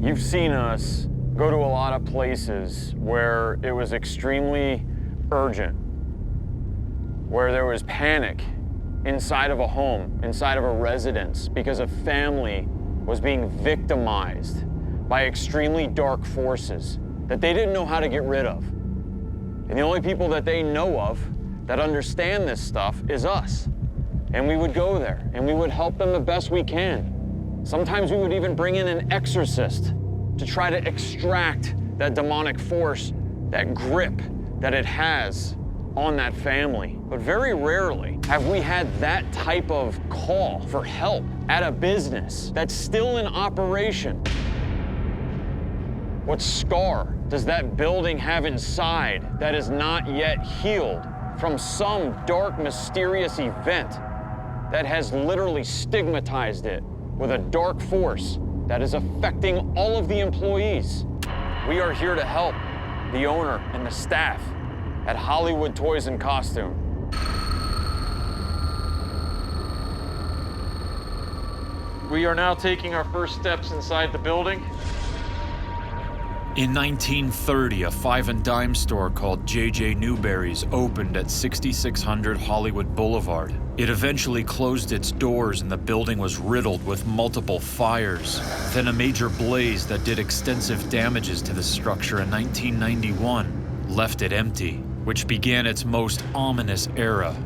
You've seen us go to a lot of places where it was extremely urgent, where there was panic inside of a home, inside of a residence, because a family was being victimized by extremely dark forces that they didn't know how to get rid of. And the only people that they know of that understand this stuff is us. And we would go there and we would help them the best we can. Sometimes we would even bring in an exorcist to try to extract that demonic force, that grip that it has on that family. But very rarely have we had that type of call for help at a business that's still in operation. What scar does that building have inside that is not yet healed from some dark, mysterious event that has literally stigmatized it with a dark force that is affecting all of the employees? We are here to help the owner and the staff at Hollywood Toys and Costume. We are now taking our first steps inside the building. In 1930, a five and dime store called J.J. Newberry's opened at 6600 Hollywood Boulevard. It eventually closed its doors and the building was riddled with multiple fires. Then a major blaze that did extensive damages to the structure in 1991 left it empty, which began its most ominous era.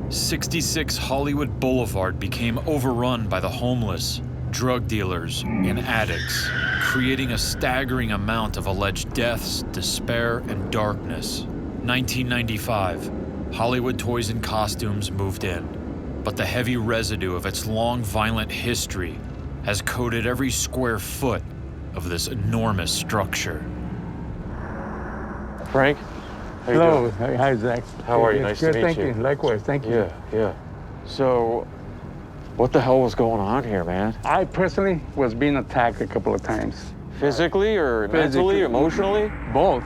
66 Hollywood Boulevard became overrun by the homeless, drug dealers, and addicts, creating a staggering amount of alleged deaths, despair, and darkness. 1995, Hollywood Toys and Costumes moved in, but the heavy residue of its long, violent history has coated every square foot of this enormous structure. Frank? How you Hello. doing? Hi, Zach. How are you? It's Nice good, to meet thank you. Likewise, thank you. Yeah. So, what the hell was going on here, man? I personally was being attacked a couple of times. Physically or mentally, emotionally? Both.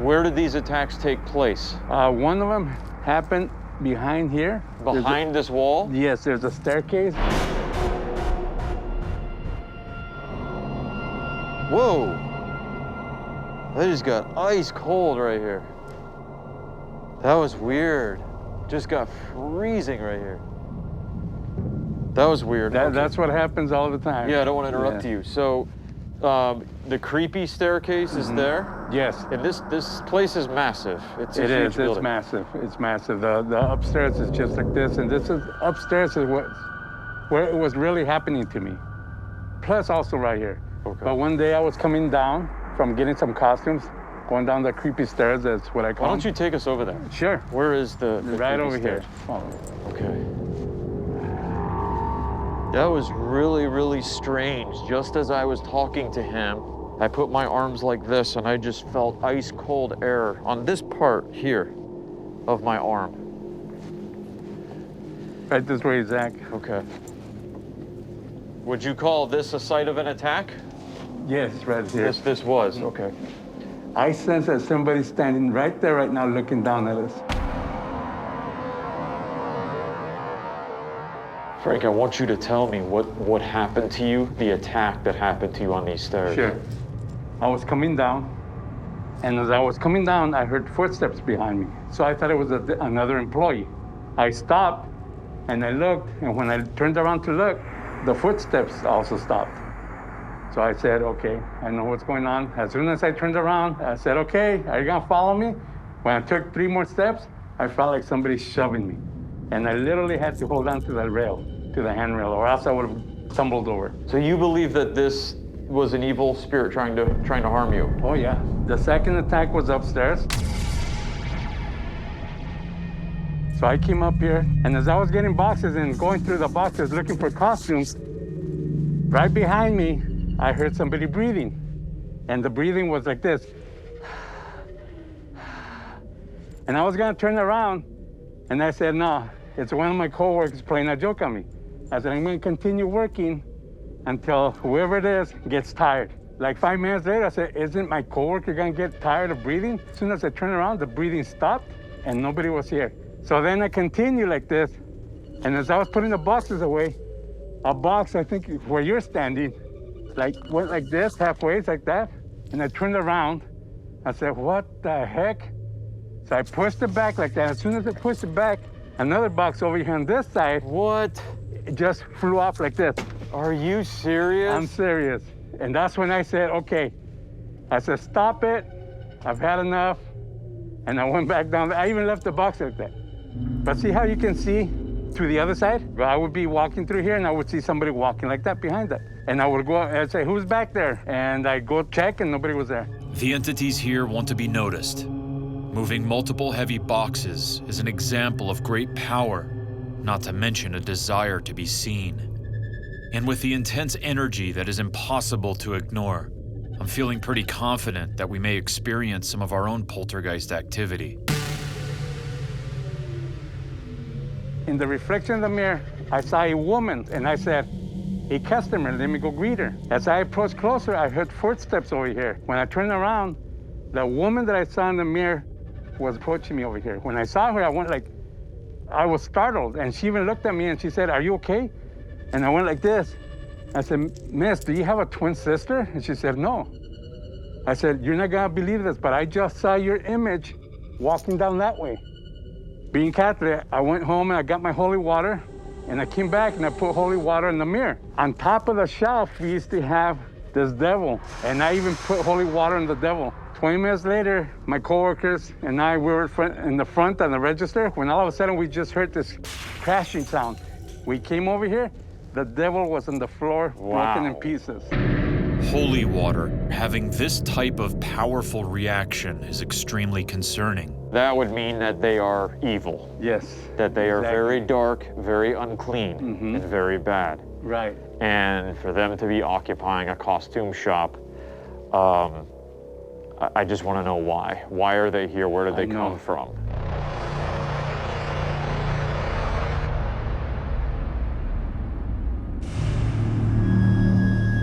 Where did these attacks take place? One of them happened behind here. Behind this wall? Yes, there's a staircase. Whoa! That just got ice cold right here. That was weird. Just got freezing right here. That was weird. Okay. That's what happens all the time. Yeah, I don't want to interrupt you. So, the creepy staircase is there? Yes. And this place is massive. It's a huge It's building. massive. It's massive. The upstairs is just like this, and this is upstairs is where it was really happening to me. Plus also right here. Okay. But one day I was coming down from getting some costumes, going down the creepy stairs. That's what I call Why don't them. you take us over there? Sure. Where is the Right creepy over stairs? here. Follow. Okay. That was really, really strange. Just as I was talking to him, I put my arms like this and I just felt ice cold air on this part here of my arm. Right this way, Zach. Okay. Would you call this a site of an attack? Yes, right here. This was, okay. I sense that somebody's standing right there right now looking down at us. Frank, I want you to tell me what happened to you, the attack that happened to you on these stairs. Sure. I was coming down, and as I was coming down, I heard footsteps behind me. So I thought it was another employee. I stopped, and I looked, and when I turned around to look, the footsteps also stopped. So I said, okay, I know what's going on. As soon as I turned around, I said, okay, are you gonna follow me? When I took 3 more steps, I felt like somebody shoving me. And I literally had to hold on to the rail, to the handrail, or else I would have tumbled over. So you believe that this was an evil spirit trying to harm you? Oh yeah. The second attack was upstairs. So I came up here, and as I was getting boxes and going through the boxes looking for costumes, right behind me, I heard somebody breathing. And the breathing was like this. And I was gonna turn around, and I said, no, it's one of my coworkers playing a joke on me. I said, I'm gonna continue working until whoever it is gets tired. Like 5 minutes later, I said, isn't my coworker gonna get tired of breathing? As soon as I turned around, the breathing stopped and nobody was here. So then I continued like this And as I was putting the boxes away, a box, I think where you're standing, like went like this, halfway, like that. And I turned around. I said, what the heck? So I pushed it back like that. As soon as I pushed it back, another box over here on this side, What? it just flew off like this. Are you serious? I'm serious. And that's when I said, okay. I said, stop it. I've had enough. And I went back down. I even left the box like that. But see how you can see to the other side? Well, I would be walking through here and I would see somebody walking like that behind that. And I would go and I'd say, who's back there? And I'd go check and nobody was there. The entities here want to be noticed. Moving multiple heavy boxes is an example of great power, not to mention a desire to be seen. And with the intense energy that is impossible to ignore, I'm feeling pretty confident that we may experience some of our own poltergeist activity. In the reflection of the mirror, I saw a woman and I said, a customer, let me go greet her. As I approached closer, I heard footsteps over here. When I turned around, the woman that I saw in the mirror was approaching me over here. When I saw her, I was startled. And she even looked at me and she said, are you okay? And I went like this. I said, miss, do you have a twin sister? And she said, no. I said, you're not gonna believe this, but I just saw your image walking down that way. Being Catholic, I went home and I got my holy water and I came back and I put holy water in the mirror. On top of the shelf, we used to have this devil, and I even put holy water in the devil. 20 minutes later, my coworkers and I were in the front on the register when all of a sudden we just heard this crashing sound. We came over here, the devil was on the floor, broken in pieces. Holy water having this type of powerful reaction is extremely concerning. That would mean that they are evil. Yes. That they are exactly. very dark, very unclean, and very bad. Right. And for them to be occupying a costume shop, I just want to know why. Why are they here? Where did they come from?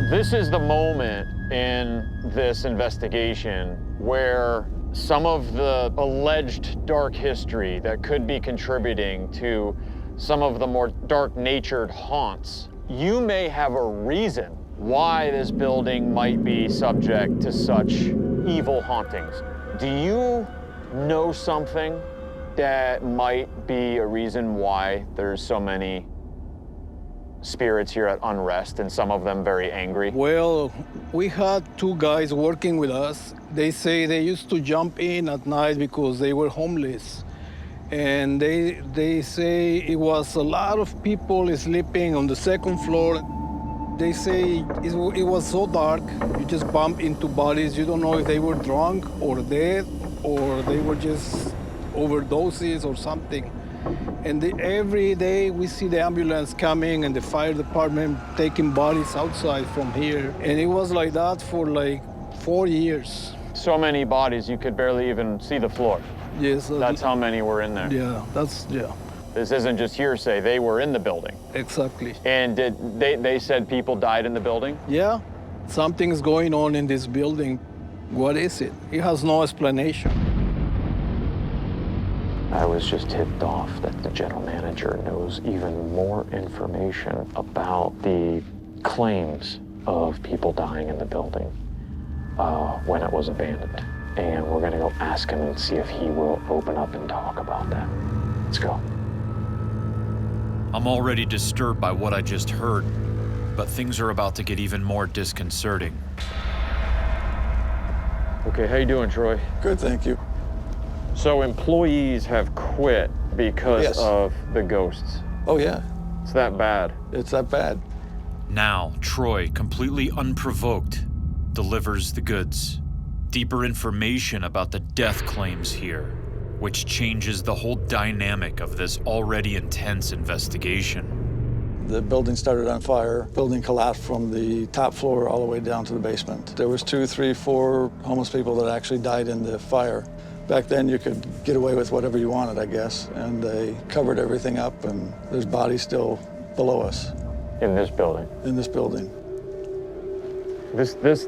This is the moment in this investigation where some of the alleged dark history that could be contributing to some of the more dark-natured haunts. You may have a reason why this building might be subject to such evil hauntings. Do you know something that might be a reason why there's so many spirits here at unrest and some of them very angry? Well, we had two guys working with us. They say they used to jump in at night because they were homeless. And they say it was a lot of people sleeping on the second floor. They say it was so dark, you just bump into bodies. You don't know if they were drunk or dead or they were just overdoses or something. And every day we see the ambulance coming and the fire department taking bodies outside from here. And it was like that for like 4 years. So many bodies you could barely even see the floor. Yes. That's how many were in there. Yeah, yeah. This isn't just hearsay, they were in the building. Exactly. And they said people died in the building? Yeah, something's going on in this building. What is it? It has no explanation. I was just tipped off that the general manager knows even more information about the claims of people dying in the building when it was abandoned. And we're gonna go ask him and see if he will open up and talk about that. Let's go. I'm already disturbed by what I just heard, but things are about to get even more disconcerting. Okay, how you doing, Troy? Good, thank you. So employees have quit because of the ghosts. Oh, yeah. It's that bad. It's that bad. Now, Troy, completely unprovoked, delivers the goods. Deeper information about the death claims here, which changes the whole dynamic of this already intense investigation. The building started on fire. Building collapsed from the top floor all the way down to the basement. There was 2, 3, 4 homeless people that actually died in the fire. Back then, you could get away with whatever you wanted, I guess, and they covered everything up, and there's bodies still below us. In this building? In this building. This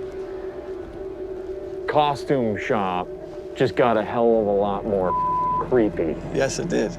costume shop just got a hell of a lot more creepy. Yes, it did.